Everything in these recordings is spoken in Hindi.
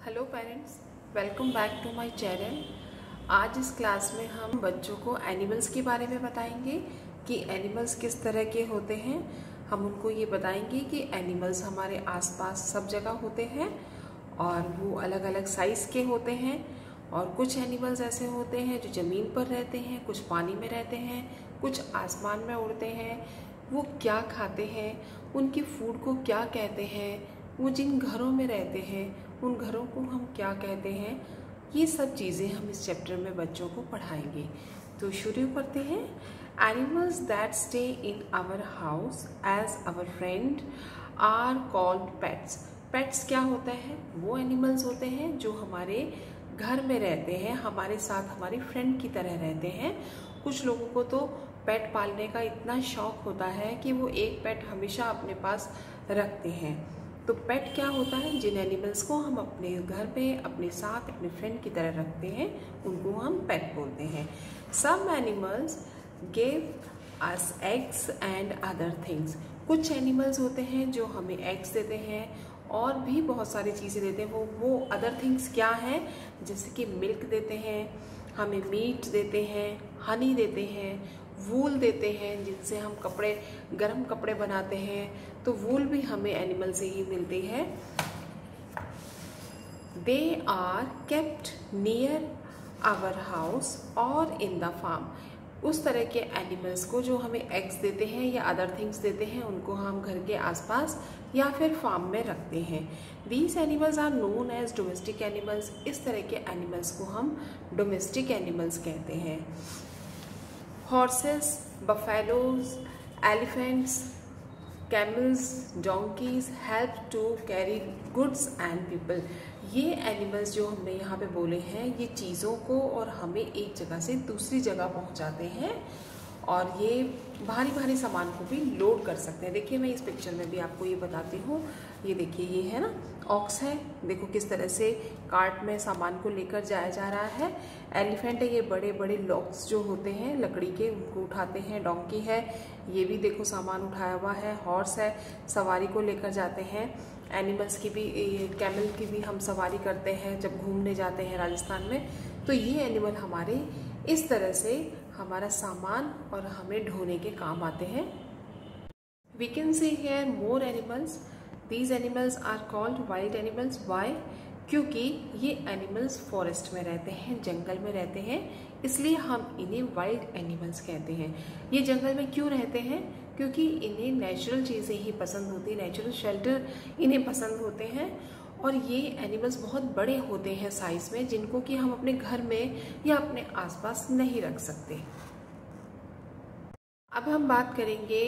Hello parents, welcome back to my channel. आज इस क्लास में हम बच्चों को एनिमल्स के बारे में बताएंगे कि एनिमल्स किस तरह के होते हैं। हम उनको ये बताएंगे कि एनिमल्स हमारे आसपास सब जगह होते हैं और वो अलग अलग साइज़ के होते हैं। और कुछ एनिमल्स ऐसे होते हैं जो ज़मीन पर रहते हैं, कुछ पानी में रहते हैं, कुछ आसमान में उड़ते हैं। वो क्या खाते हैं, उनकी फूड को क्या कहते हैं, वो जिन घरों में रहते हैं उन घरों को हम क्या कहते हैं, ये सब चीज़ें हम इस चैप्टर में बच्चों को पढ़ाएंगे। तो शुरू करते हैं। Animals that stay in our house as our friend are called pets. Pets क्या होता है? वो एनिमल्स होते हैं जो हमारे घर में रहते हैं, हमारे साथ हमारी फ्रेंड की तरह रहते हैं। कुछ लोगों को तो पेट पालने का इतना शौक होता है कि वो एक पेट हमेशा अपने पास रखते हैं। तो पेट क्या होता है? जिन एनिमल्स को हम अपने घर पे अपने साथ अपने फ्रेंड की तरह रखते हैं उनको हम पेट बोलते हैं। Some animals give us eggs and other things. कुछ एनिमल्स होते हैं जो हमें एग्स देते हैं और भी बहुत सारी चीज़ें देते हैं। वो अदर थिंग्स क्या हैं? जैसे कि मिल्क देते हैं, हमें मीट देते हैं, हनी देते हैं, वूल देते हैं जिनसे हम गर्म कपड़े बनाते हैं। तो वूल भी हमें एनिमल से ही मिलती है। They are kept near our house और इन द फार्म। उस तरह के एनिमल्स को जो हमें एग्स देते हैं या अदर थिंग्स देते हैं उनको हम घर के आसपास या फिर फार्म में रखते हैं। These animals are known as domestic animals. इस तरह के एनिमल्स को हम डोमेस्टिक एनिमल्स कहते हैं। Horses, buffaloes, elephants, camels, donkeys help to carry goods and people. ये एनिमल्स जो हमने यहाँ पे बोले हैं ये चीज़ों को और हमें एक जगह से दूसरी जगह पहुँचाते हैं और ये भारी भारी सामान को भी लोड कर सकते हैं। देखिए मैं इस पिक्चर में भी आपको ये बताती हूँ। ये देखिए ये है ना ऑक्स है, देखो किस तरह से कार्ट में सामान को लेकर जाया जा रहा है। एलिफेंट है, ये बड़े बड़े लॉक्स जो होते हैं लकड़ी के उनको उठाते हैं। डोंकी है, ये भी देखो सामान उठाया हुआ है। हॉर्स है, सवारी को लेकर जाते हैं। एनिमल्स की भी, कैमल की भी हम सवारी करते हैं जब घूमने जाते हैं राजस्थान में। तो ये एनिमल हमारे इस तरह से हमारा सामान और हमें ढोने के काम आते हैं। We can see here more animals. These animals are called wild animals. Why? क्योंकि ये एनिमल्स फॉरेस्ट में रहते हैं, जंगल में रहते हैं, इसलिए हम इन्हें वाइल्ड एनिमल्स कहते हैं। ये जंगल में क्यों रहते हैं? क्योंकि इन्हें नेचुरल चीज़ें ही पसंद होती हैं, नेचुरल शेल्टर इन्हें पसंद होते हैं। और ये एनिमल्स बहुत बड़े होते हैं साइज में, जिनको कि हम अपने घर में या अपने आसपास नहीं रख सकते। अब हम बात करेंगे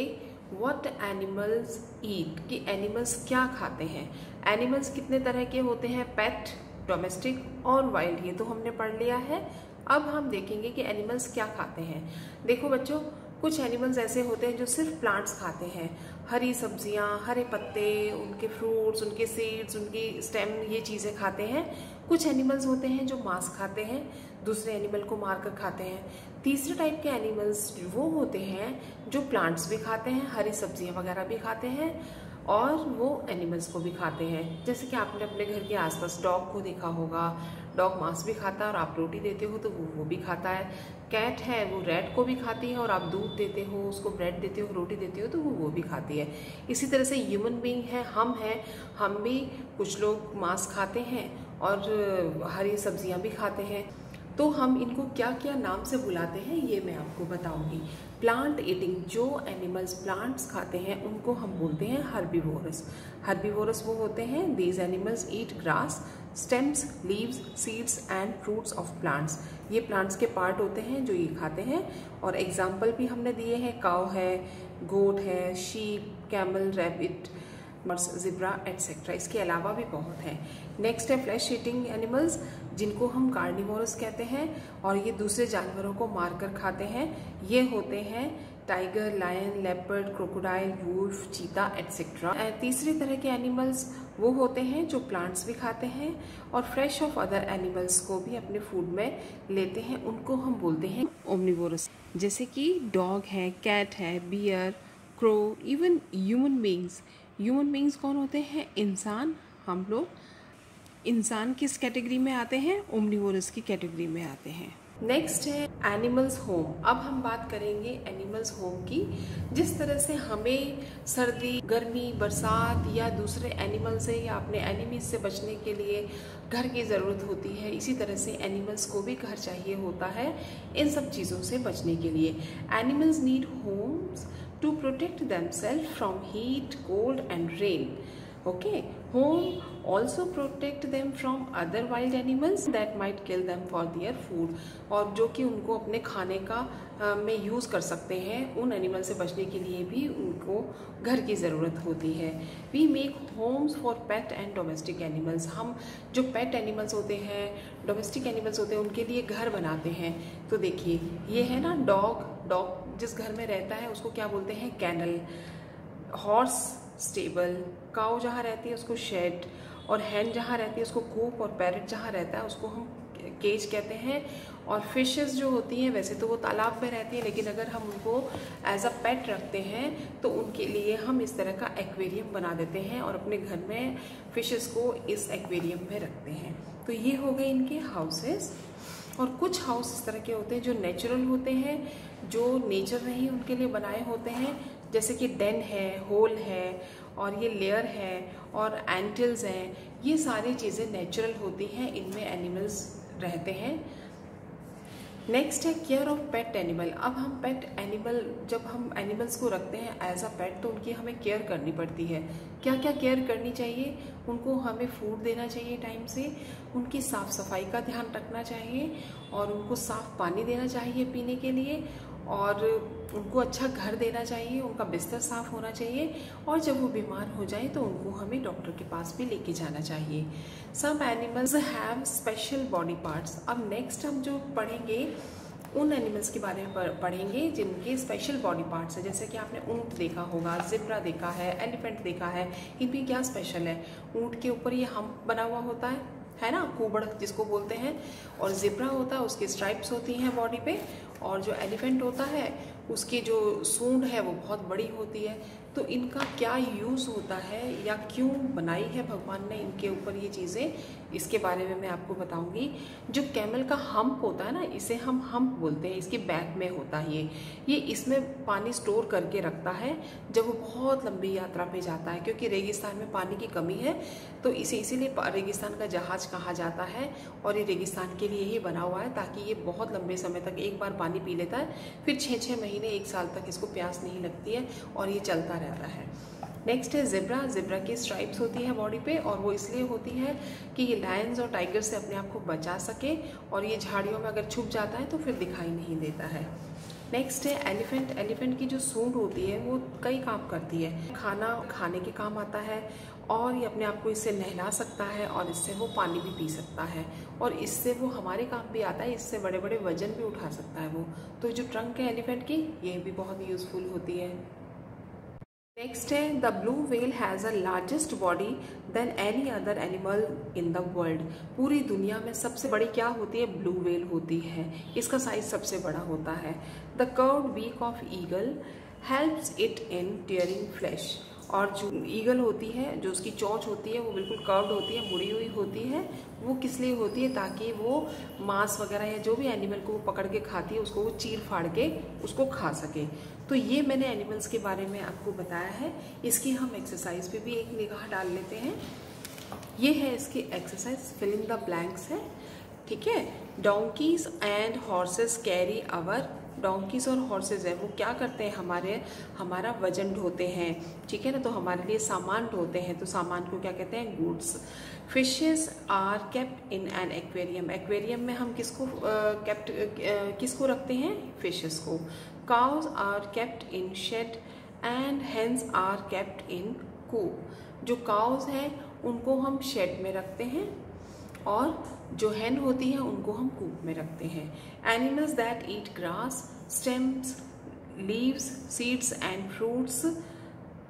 व्हाट एनिमल्स ईट, कि एनिमल्स क्या खाते हैं। एनिमल्स कितने तरह के होते हैं? पेट, डोमेस्टिक और वाइल्ड, ये तो हमने पढ़ लिया है। अब हम देखेंगे कि एनिमल्स क्या खाते हैं। देखो बच्चों, कुछ एनिमल्स ऐसे होते हैं जो सिर्फ प्लांट्स खाते हैं, हरी सब्जियां, हरे पत्ते, उनके फ्रूट्स, उनके सीड्स, उनकी स्टेम, ये चीज़ें खाते हैं। कुछ एनिमल्स होते हैं जो मांस खाते हैं, दूसरे एनिमल को मारकर खाते हैं। तीसरे टाइप के एनिमल्स वो होते हैं जो प्लांट्स भी खाते हैं, हरी सब्जियां वगैरह भी खाते हैं और वो एनिमल्स को भी खाते हैं। जैसे कि आपने अपने घर के आसपास डॉग को देखा होगा, डॉग मांस भी खाता है और आप रोटी देते हो तो वो भी खाता है। कैट है, वो रैट को भी खाती है और आप दूध देते हो, उसको ब्रेड देते हो, रोटी देते हो तो वो भी खाती है। इसी तरह से ह्यूमन बीइंग है, हम भी कुछ लोग मांस खाते हैं और हरी सब्जियां भी खाते हैं। तो हम इनको क्या क्या नाम से बुलाते हैं ये मैं आपको बताऊंगी। प्लांट ईटिंग, जो एनिमल्स प्लांट्स खाते हैं उनको हम बोलते हैं हर्बीवोरस। हर्बीवोरस वो होते हैं, these animals eat grass, stems, leaves, seeds and fruits of plants. ये प्लांट्स के पार्ट होते हैं जो ये खाते हैं। और एग्जाम्पल भी हमने दिए हैं, काऊ है, गोट है, शीप, कैमल, रैबिट, ज़िब्रा एटसेट्रा। इसके अलावा भी बहुत हैं। नेक्स्ट है फ्लैश ईटिंग एनिमल्स, जिनको हम कार्निवोरस कहते हैं और ये दूसरे जानवरों को मारकर खाते हैं। ये होते हैं tiger, lion, leopard, crocodile, wolf, cheetah etcetera. तीसरी तरह के एनिमल्स वो होते हैं जो प्लांट्स भी खाते हैं और फ्रेश ऑफ अदर एनिमल्स को भी अपने फूड में लेते हैं, उनको हम बोलते हैं ओमनिवोरस। जैसे कि डॉग है, कैट है, bear, crow, even human beings. Human beings कौन होते हैं? इंसान, हम लोग। इंसान किस कैटेगरी में आते हैं? ओमनिवोरस की कैटेगरी में आते हैं। नेक्स्ट है एनिमल्स होम। अब हम बात करेंगे एनिमल्स होम की। जिस तरह से हमें सर्दी, गर्मी, बरसात या दूसरे एनिमल से या अपने एनिमीज से बचने के लिए घर की ज़रूरत होती है, इसी तरह से एनिमल्स को भी घर चाहिए होता है इन सब चीज़ों से बचने के लिए। Animals need homes to protect themselves from heat, cold and rain. Okay, home also protect them from other wild animals that might kill them for their food. और जो कि उनको अपने खाने का में यूज़ कर सकते हैं, उन एनिमल से बचने के लिए भी उनको घर की ज़रूरत होती है। We make homes for pet and domestic animals. हम जो पेट एनिमल्स होते हैं, डोमेस्टिक एनिमल्स होते हैं, उनके लिए घर बनाते हैं। तो देखिए ये है ना डॉग जिस घर में रहता है उसको क्या बोलते हैं? कैनल। हॉर्स स्टेबल, काऊ जहाँ रहती है उसको शेड, और हैन जहाँ रहती है उसको कूप, और पैरट जहाँ रहता है उसको हम केज कहते हैं। और फिशेस जो होती हैं वैसे तो वो तालाब में रहती हैं, लेकिन अगर हम उनको एज अ पेट रखते हैं तो उनके लिए हम इस तरह का एक्वेरियम बना देते हैं और अपने घर में फिशेस को इस एक्वेरियम में रखते हैं। तो ये हो गए इनके हाउसेस। और कुछ हाउस इस तरह के होते हैं जो नेचुरल होते हैं, जो नेचर ने ही उनके लिए बनाए होते हैं, जैसे कि डेन है, होल है, और ये लेयर है, और एंटल्स हैं। ये सारी चीज़ें नेचुरल होती हैं, इनमें एनिमल्स रहते हैं। नेक्स्ट है केयर ऑफ पेट एनिमल। अब हम पेट एनिमल, जब हम एनिमल्स को रखते हैं एज अ पेट तो उनकी हमें केयर करनी पड़ती है। क्या क्या केयर करनी चाहिए? उनको हमें फूड देना चाहिए टाइम से, उनकी साफ़ सफाई का ध्यान रखना चाहिए, और उनको साफ़ पानी देना चाहिए पीने के लिए, और उनको अच्छा घर देना चाहिए, उनका बिस्तर साफ़ होना चाहिए, और जब वो बीमार हो जाए तो उनको हमें डॉक्टर के पास भी लेके जाना चाहिए। Some animals have special body parts. अब नेक्स्ट हम जो पढ़ेंगे उन एनिमल्स के बारे में पढ़ेंगे जिनके स्पेशल बॉडी पार्ट्स है। जैसे कि आपने ऊँट देखा होगा, जिब्रा देखा है, एलिफेंट देखा है। इनमें क्या स्पेशल है? ऊँट के ऊपर ये हम्प बना हुआ होता है ना, कुबड़ जिसको बोलते हैं, और जिब्रा होता है उसकी स्ट्राइप्स होती हैं बॉडी पे, और जो एलिफेंट होता है उसकी जो सूंड है वो बहुत बड़ी होती है। तो इनका क्या यूज़ होता है या क्यों बनाई है भगवान ने इनके ऊपर ये चीज़ें, इसके बारे में मैं आपको बताऊंगी। जो कैमल का हम्प होता है ना, इसे हम हम्प बोलते हैं, इसके बैक में होता है ये इसमें पानी स्टोर करके रखता है जब वो बहुत लंबी यात्रा पे जाता है, क्योंकि रेगिस्तान में पानी की कमी है, तो इसीलिए रेगिस्तान का जहाज कहा जाता है। और ये रेगिस्तान के लिए ही बना हुआ है, ताकि ये बहुत लंबे समय तक एक बार पानी पी लेता है, फिर 6-6 महीने 1 साल तक इसको प्यास नहीं लगती है, और ये चलता रहता है। नेक्स्ट है जिब्रा। जिब्रा की स्ट्राइप्स होती है बॉडी पे, और वो इसलिए होती है कि ये लायंस और टाइगर से अपने आप को बचा सके, और ये झाड़ियों में अगर छुप जाता है तो फिर दिखाई नहीं देता है। नेक्स्ट है एलिफेंट। एलिफेंट की जो सूंड होती है वो कई काम करती है। खाना खाने के काम आता है, और ये अपने आप को इससे नहला सकता है, और इससे वो पानी भी पी सकता है, और इससे वो हमारे काम भी आता है, इससे बड़े बड़े वजन भी उठा सकता है वो। तो जो ट्रंक है एलिफेंट की, ये भी बहुत यूजफुल होती है। नेक्स्ट है the blue whale has a largest body then any other animal in the world. पूरी दुनिया में सबसे बड़ी क्या होती है? ब्लू व्हेल होती है। इसका साइज सबसे बड़ा होता है। The curved beak of eagle helps it in tearing flesh. और जो ईगल होती है, जो उसकी चोंच होती है वो बिल्कुल कर्व्ड होती है, मुड़ी हुई होती है। वो किस लिए होती है? ताकि वो मांस वगैरह या जो भी एनिमल को वो पकड़ के खाती है उसको वो चीर फाड़ के उसको खा सके। तो ये मैंने एनिमल्स के बारे में आपको बताया है। इसकी हम एक्सरसाइज पे भी एक निगाह डाल लेते हैं। ये है इसकी exercise, fill in the blanks है, ठीक है। Donkeys and horses carry our. Donkeys और हॉर्सेज है वो क्या करते हैं? हमारा वजन ढोते हैं, ठीक है ना, तो हमारे लिए सामान ढोते हैं, तो सामान को क्या कहते हैं? Goods. Fishes are kept in an aquarium. Aquarium में हम किसको रखते हैं? फिशेस को। Cows are kept in shed and hens are kept in coop. जो काउज हैं उनको हम शेड में रखते हैं, और जो हैन होती है उनको हम कूप में रखते हैं। Animals that eat grass, stems, leaves, seeds and fruits.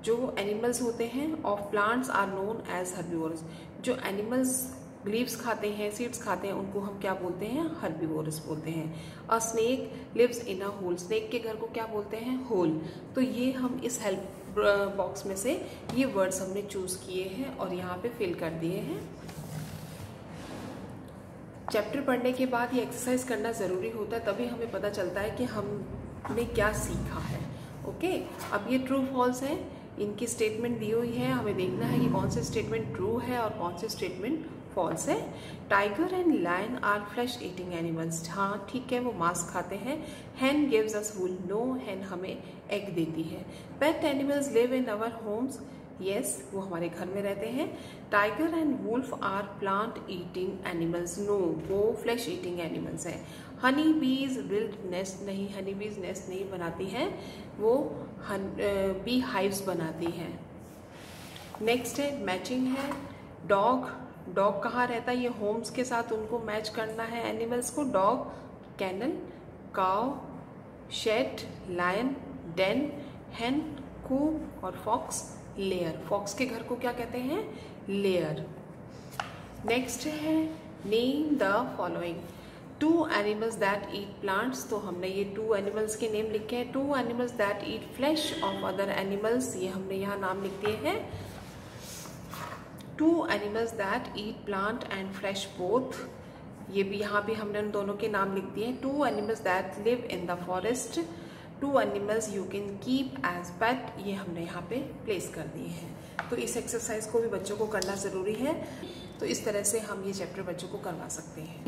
जो एनिमल्स होते हैं of plants are known as herbivorous. जो एनिमल्स लीव्स खाते हैं, सीड्स खाते हैं, उनको हम क्या बोलते हैं? हर्बीवोरस बोलते हैं। A snake lives in a hole. Snake के घर को क्या बोलते हैं? होल। तो ये हम इस हेल्प बॉक्स में से ये वर्ड्स हमने चूज किए हैं और यहाँ पे फिल कर दिए हैं। चैप्टर पढ़ने के बाद ये एक्सरसाइज करना ज़रूरी होता है, तभी हमें पता चलता है कि हमने क्या सीखा है। ओके, अब ये ट्रू फॉल्स है, इनकी स्टेटमेंट दी हुई है, हमें देखना है कि कौन से स्टेटमेंट ट्रू है और कौन से स्टेटमेंट फॉल्स है। Tiger and lion are flesh eating animals, हाँ ठीक है, वो मांस खाते हैं। हैन गिव्स अस वूल, नो, हैन हमें एग देती है। Pet animals live in our homes, yes, वो हमारे घर में रहते हैं। Tiger and wolf are plant eating animals, no, वो फ्लैश ईटिंग एनिमल्स हैं। हनी बीज बिल्ड नेस्ट, नहीं, हनी बीज नेस्ट नहीं बनाती हैं, वो बी हाइव्स बनाती हैं। नेक्स्ट है मैचिंग है, डॉग, डॉग कहाँ रहता है, ये होम्स के साथ उनको मैच करना है एनिमल्स को। Dog kennel, cow shed, lion den, hen coop और फॉक्स लेयर। फॉक्स के घर को क्या कहते हैं, लेयर। नेक्स्ट है name the following, 2 animals that eat plants, तो हमने ये 2 एनिमल्स के नेम लिखे हैं। 2 animals that eat flash of other animals, ये हमने यहाँ नाम लिख दिए हैं। 2 animals that eat plant and flash both, ये भी यहाँ भी हमने उन दोनों के नाम लिख दिए हैं। 2 animals that live in the forest, 2 animals you can keep as pet, ये हमने यहाँ पे प्लेस कर दिए हैं। तो इस एक्सरसाइज को भी बच्चों को करना ज़रूरी है। तो इस तरह से हम ये चैप्टर बच्चों को करवा सकते हैं।